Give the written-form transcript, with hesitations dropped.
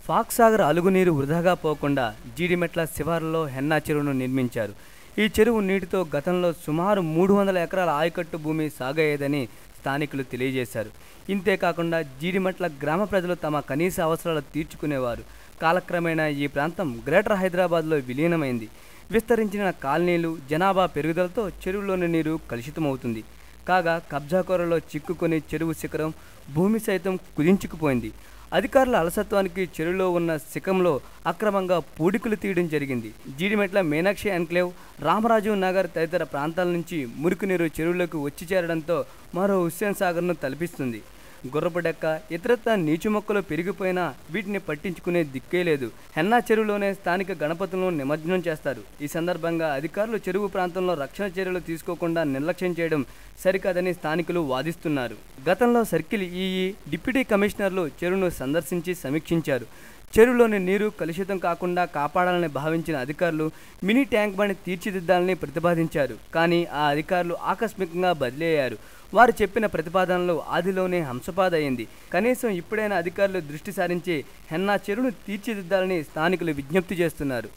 Pox Sagar అలుగునీరు వృధాగా పోకుండా జీడిమెట్ల శివారులో హెన్నా చెరువును నిర్మించారు. ఈ చెరువు నీటితో గతంలో సుమారు 300 ఎకరాల ఆయకట్టు భూమి సాగయ్యేదని స్థానికులు తెలియజేశారు. ఇంతేకాకుండా జీడిమెట్ల గ్రామ ప్రజలు తమ కనీస అవసరాలు తీర్చుకునేవారు. కాలక్రమేణా ఈ ప్రాంతం గ్రేటర్ హైదరాబాద్లో విలీనమైంది. విస్తరించిన కాలనీలు, జనాభా పెరుగుదలతో చెరువులోని నీరు కలుషితమవుతుంది. కాగా కబ్జాకోరలో చిక్కుకొని చెరువు శిఖరం, భూమి సైతం కుదించుకుపోయింది. అధికారుల అలసత్వానికి చెరువులో ఉన్న శిఖంలో అక్రమంగా పూడికలు తీయడం జరిగింది. జీడిమెట్ల మీనాక్షి ఎన్క్లేవ్, రామరాజు నగర్ తదితర ప్రాంతాల నుంచి మురికి నీరు చెరువులోకి వచ్చి చేరడంతో మరో హుస్సేన్ సాగర్ను తలపిస్తుంది. గుర్రపు డెక్క, ఇతరత్ర నీచు మొక్కలు పెరిగిపోయినా వీటిని పట్టించుకునే దిక్కే లేదు. హెన్నా చెరువులోనే స్థానిక గణపతులను నిమజ్జనం చేస్తారు. ఈ సందర్భంగా అధికారులు చెరువు ప్రాంతంలో రక్షణ చర్యలు తీసుకోకుండా నిర్లక్ష్యం చేయడం సరికాదని స్థానికులు వాదిస్తున్నారు. గతంలో సర్కిల్ ఈఈ, డిప్యూటీ కమిషనర్లు చెరువును సందర్శించి సమీక్షించారు. చెరువులోని నీరు కలుషితం కాకుండా కాపాడాలని భావించిన అధికారులు మినీ ట్యాంక్ బండ్ తీర్చిదిద్దాలని ప్రతిపాదించారు. కానీ ఆ అధికారులు ఆకస్మికంగా బదిలీ అయ్యారు. వారు చెప్పిన ప్రతిపాదనలు ఆదిలోనే హంసపాదయ్యింది. కనీసం ఇప్పుడైనా అధికారులు దృష్టి సారించి హెన్నా చెరువును తీర్చిదిద్దాలని స్థానికులు విజ్ఞప్తి చేస్తున్నారు.